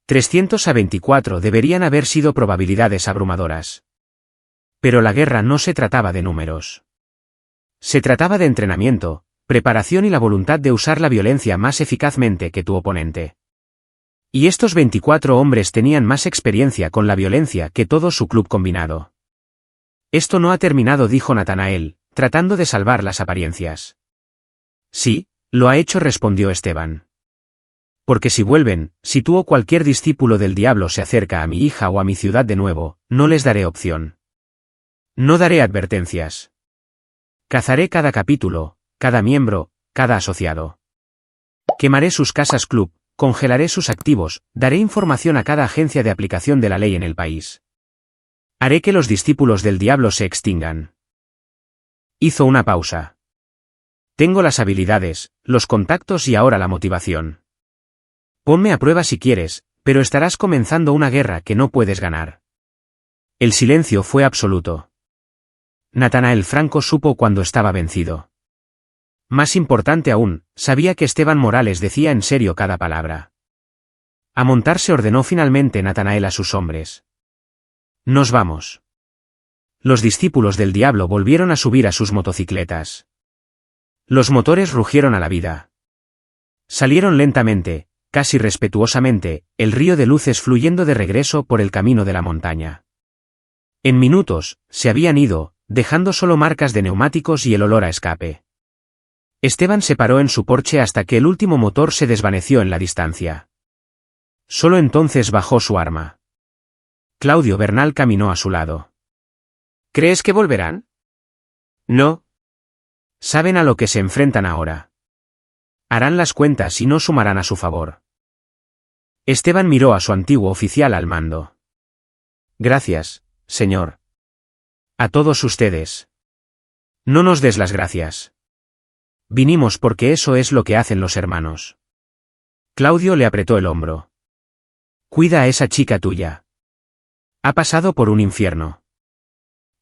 300 a 24 deberían haber sido probabilidades abrumadoras. Pero la guerra no se trataba de números. Se trataba de entrenamiento, preparación y la voluntad de usar la violencia más eficazmente que tu oponente. Y estos 24 hombres tenían más experiencia con la violencia que todo su club combinado. Esto no ha terminado, dijo Natanael, tratando de salvar las apariencias. Sí, lo ha hecho, respondió Esteban. Porque si vuelven, si tú o cualquier discípulo del diablo se acerca a mi hija o a mi ciudad de nuevo, no les daré opción. No daré advertencias. Cazaré cada capítulo, cada miembro, cada asociado. Quemaré sus casas club, congelaré sus activos, daré información a cada agencia de aplicación de la ley en el país. Haré que los discípulos del diablo se extingan. Hizo una pausa. Tengo las habilidades, los contactos y ahora la motivación. Ponme a prueba si quieres, pero estarás comenzando una guerra que no puedes ganar. El silencio fue absoluto. Natanael Franco supo cuando estaba vencido. Más importante aún, sabía que Esteban Morales decía en serio cada palabra. A montarse ordenó finalmente Natanael a sus hombres. Nos vamos. Los discípulos del diablo volvieron a subir a sus motocicletas. Los motores rugieron a la vida. Salieron lentamente, casi respetuosamente, el río de luces fluyendo de regreso por el camino de la montaña. En minutos, se habían ido, dejando solo marcas de neumáticos y el olor a escape. Esteban se paró en su porche hasta que el último motor se desvaneció en la distancia. Solo entonces bajó su arma. Claudio Bernal caminó a su lado. ¿Crees que volverán? No. Saben a lo que se enfrentan ahora. Harán las cuentas y no sumarán a su favor. Esteban miró a su antiguo oficial al mando. Gracias, señor. A todos ustedes. No nos des las gracias. Vinimos porque eso es lo que hacen los hermanos. Claudio le apretó el hombro. Cuida a esa chica tuya. Ha pasado por un infierno.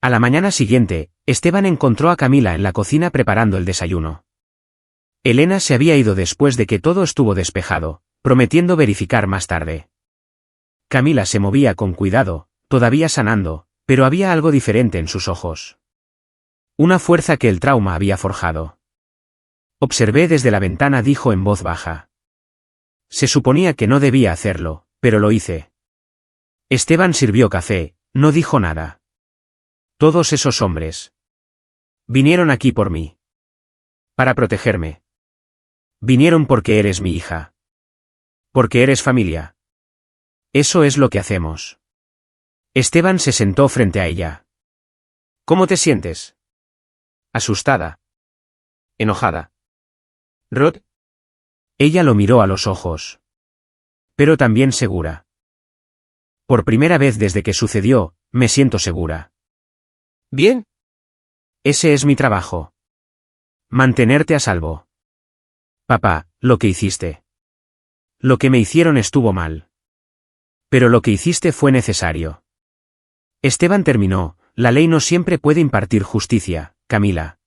A la mañana siguiente, Esteban encontró a Camila en la cocina preparando el desayuno. Elena se había ido después de que todo estuvo despejado, prometiendo verificar más tarde. Camila se movía con cuidado, todavía sanando, pero había algo diferente en sus ojos. Una fuerza que el trauma había forjado. Observé desde la ventana, dijo en voz baja. Se suponía que no debía hacerlo, pero lo hice. Esteban sirvió café, no dijo nada. Todos esos hombres. Vinieron aquí por mí. Para protegerme. Vinieron porque eres mi hija. Porque eres familia. Eso es lo que hacemos. Esteban se sentó frente a ella. ¿Cómo te sientes? Asustada. Enojada. Rod. Ella lo miró a los ojos. Pero también segura. Por primera vez desde que sucedió, me siento segura. Bien. Ese es mi trabajo. Mantenerte a salvo. Papá, lo que hiciste. Lo que me hicieron estuvo mal. Pero lo que hiciste fue necesario. Esteban terminó, la ley no siempre puede impartir justicia, Camila.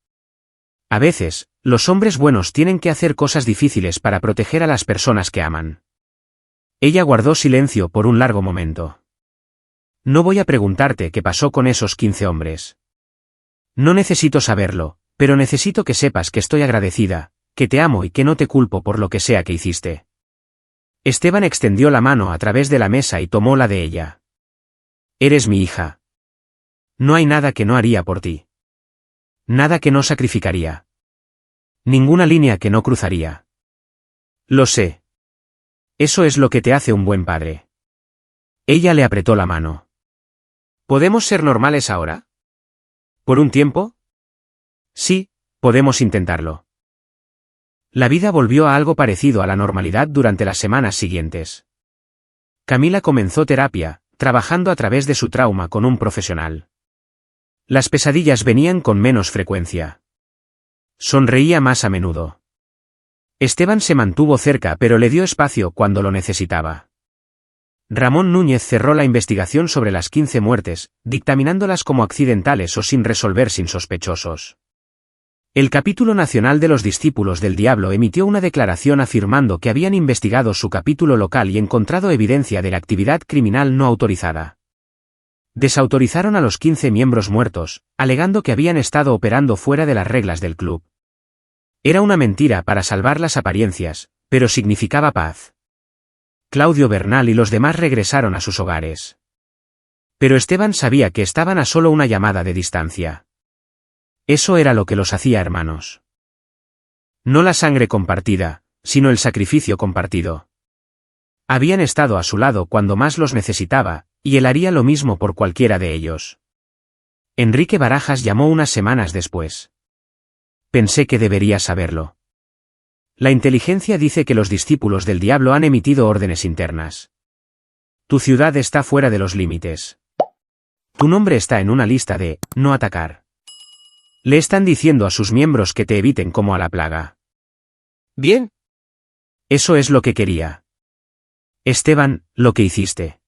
A veces, los hombres buenos tienen que hacer cosas difíciles para proteger a las personas que aman. Ella guardó silencio por un largo momento. No voy a preguntarte qué pasó con esos 15 hombres. No necesito saberlo, pero necesito que sepas que estoy agradecida, que te amo y que no te culpo por lo que sea que hiciste. Esteban extendió la mano a través de la mesa y tomó la de ella. Eres mi hija. No hay nada que no haría por ti. Nada que no sacrificaría. Ninguna línea que no cruzaría. Lo sé. Eso es lo que te hace un buen padre. Ella le apretó la mano. ¿Podemos ser normales ahora? ¿Por un tiempo? Sí, podemos intentarlo. La vida volvió a algo parecido a la normalidad durante las semanas siguientes. Camila comenzó terapia, trabajando a través de su trauma con un profesional. Las pesadillas venían con menos frecuencia. Sonreía más a menudo. Esteban se mantuvo cerca pero le dio espacio cuando lo necesitaba. Ramón Núñez cerró la investigación sobre las 15 muertes, dictaminándolas como accidentales o sin resolver sin sospechosos. El Capítulo Nacional de los Discípulos del Diablo emitió una declaración afirmando que habían investigado su capítulo local y encontrado evidencia de la actividad criminal no autorizada. Desautorizaron a los 15 miembros muertos, alegando que habían estado operando fuera de las reglas del club. Era una mentira para salvar las apariencias, pero significaba paz. Claudio Bernal y los demás regresaron a sus hogares. Pero Esteban sabía que estaban a solo una llamada de distancia. Eso era lo que los hacía hermanos. No la sangre compartida, sino el sacrificio compartido. Habían estado a su lado cuando más los necesitaba, y él haría lo mismo por cualquiera de ellos. Enrique Barajas llamó unas semanas después. Pensé que debería saberlo. La inteligencia dice que los discípulos del diablo han emitido órdenes internas. Tu ciudad está fuera de los límites. Tu nombre está en una lista de no atacar. Le están diciendo a sus miembros que te eviten como a la plaga. Bien. Eso es lo que quería. Esteban, lo que hiciste.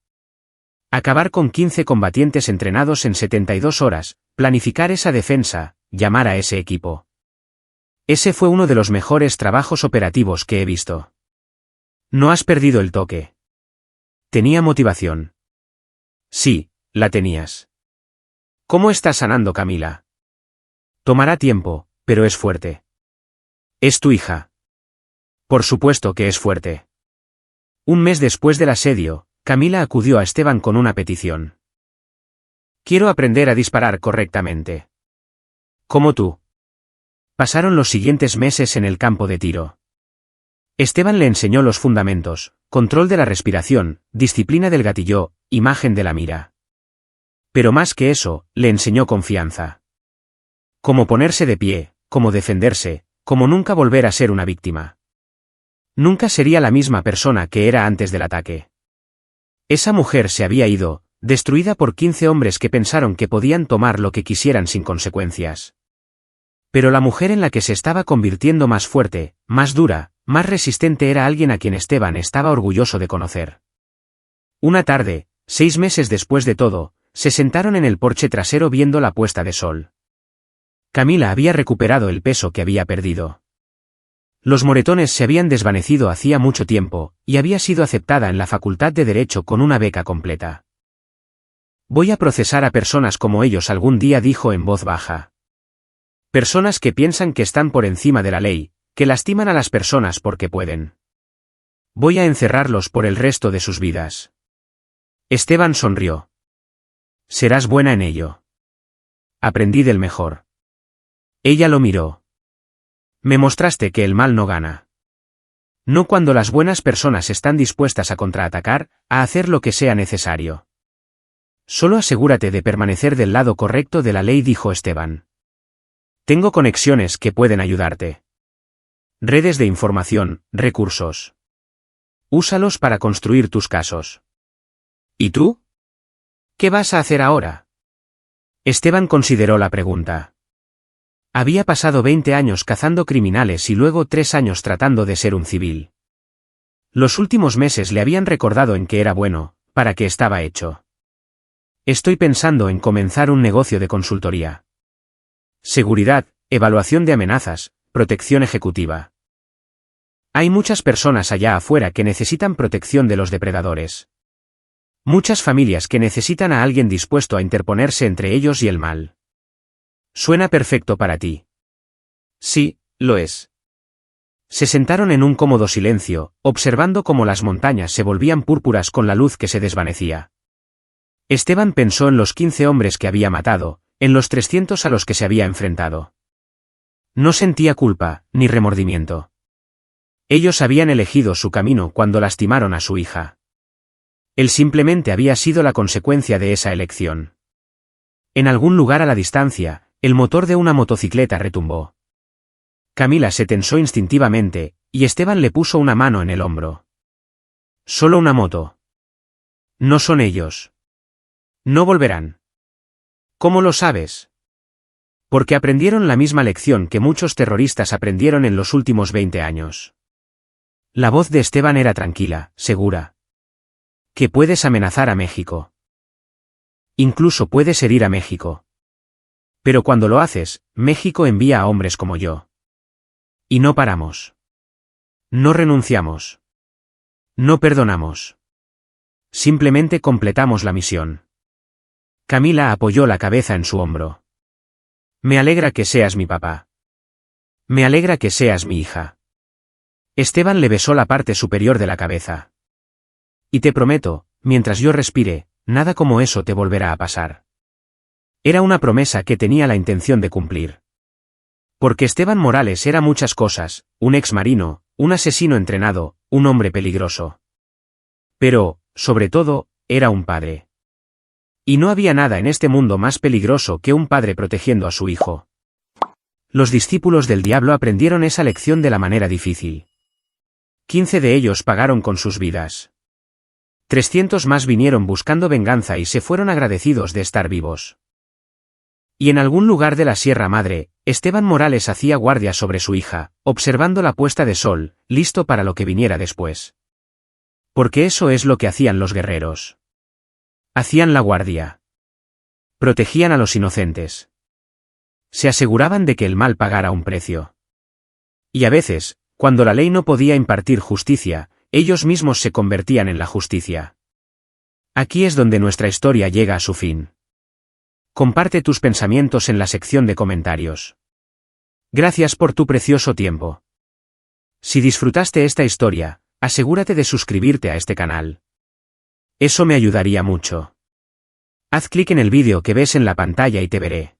Acabar con 15 combatientes entrenados en 72 horas, planificar esa defensa, llamar a ese equipo. Ese fue uno de los mejores trabajos operativos que he visto. No has perdido el toque. Tenía motivación. Sí, la tenías. ¿Cómo está sanando Camila? Tomará tiempo, pero es fuerte. Es tu hija. Por supuesto que es fuerte. Un mes después del asedio, Camila acudió a Esteban con una petición. Quiero aprender a disparar correctamente. Como tú. Pasaron los siguientes meses en el campo de tiro. Esteban le enseñó los fundamentos, control de la respiración, disciplina del gatillo, imagen de la mira. Pero más que eso, le enseñó confianza. Cómo ponerse de pie, cómo defenderse, cómo nunca volver a ser una víctima. Nunca sería la misma persona que era antes del ataque. Esa mujer se había ido, destruida por 15 hombres que pensaron que podían tomar lo que quisieran sin consecuencias. Pero la mujer en la que se estaba convirtiendo más fuerte, más dura, más resistente era alguien a quien Esteban estaba orgulloso de conocer. Una tarde, 6 meses después de todo, se sentaron en el porche trasero viendo la puesta de sol. Camila había recuperado el peso que había perdido. Los moretones se habían desvanecido hacía mucho tiempo, y había sido aceptada en la Facultad de Derecho con una beca completa. Voy a procesar a personas como ellos algún día, dijo en voz baja. Personas que piensan que están por encima de la ley, que lastiman a las personas porque pueden. Voy a encerrarlos por el resto de sus vidas. Esteban sonrió. Serás buena en ello. Aprendí del mejor. Ella lo miró. Me mostraste que el mal no gana. No cuando las buenas personas están dispuestas a contraatacar, a hacer lo que sea necesario. Solo asegúrate de permanecer del lado correcto de la ley, dijo Esteban. Tengo conexiones que pueden ayudarte. Redes de información, recursos. Úsalos para construir tus casos. ¿Y tú? ¿Qué vas a hacer ahora? Esteban consideró la pregunta. Había pasado 20 años cazando criminales y luego 3 años tratando de ser un civil. Los últimos meses le habían recordado en qué era bueno, para qué estaba hecho. Estoy pensando en comenzar un negocio de consultoría. Seguridad, evaluación de amenazas, protección ejecutiva. Hay muchas personas allá afuera que necesitan protección de los depredadores. Muchas familias que necesitan a alguien dispuesto a interponerse entre ellos y el mal. Suena perfecto para ti. Sí, lo es. Se sentaron en un cómodo silencio, observando cómo las montañas se volvían púrpuras con la luz que se desvanecía. Esteban pensó en los 15 hombres que había matado, en los 300 a los que se había enfrentado. No sentía culpa, ni remordimiento. Ellos habían elegido su camino cuando lastimaron a su hija. Él simplemente había sido la consecuencia de esa elección. En algún lugar a la distancia, el motor de una motocicleta retumbó. Camila se tensó instintivamente, y Esteban le puso una mano en el hombro. Solo una moto. No son ellos. No volverán. ¿Cómo lo sabes? Porque aprendieron la misma lección que muchos terroristas aprendieron en los últimos 20 años. La voz de Esteban era tranquila, segura. Que puedes amenazar a México. Incluso puedes herir a México. Pero cuando lo haces, México envía a hombres como yo. Y no paramos. No renunciamos. No perdonamos. Simplemente completamos la misión. Camila apoyó la cabeza en su hombro. Me alegra que seas mi papá. Me alegra que seas mi hija. Esteban le besó la parte superior de la cabeza. Y te prometo, mientras yo respire, nada como eso te volverá a pasar. Era una promesa que tenía la intención de cumplir. Porque Esteban Morales era muchas cosas, un ex marino, un asesino entrenado, un hombre peligroso. Pero, sobre todo, era un padre. Y no había nada en este mundo más peligroso que un padre protegiendo a su hijo. Los discípulos del diablo aprendieron esa lección de la manera difícil. 15 de ellos pagaron con sus vidas. 300 más vinieron buscando venganza y se fueron agradecidos de estar vivos. Y en algún lugar de la Sierra Madre, Esteban Morales hacía guardia sobre su hija, observando la puesta de sol, listo para lo que viniera después. Porque eso es lo que hacían los guerreros. Hacían la guardia. Protegían a los inocentes. Se aseguraban de que el mal pagara un precio. Y a veces, cuando la ley no podía impartir justicia, ellos mismos se convertían en la justicia. Aquí es donde nuestra historia llega a su fin. Comparte tus pensamientos en la sección de comentarios. Gracias por tu precioso tiempo. Si disfrutaste esta historia, asegúrate de suscribirte a este canal. Eso me ayudaría mucho. Haz clic en el vídeo que ves en la pantalla y te veré.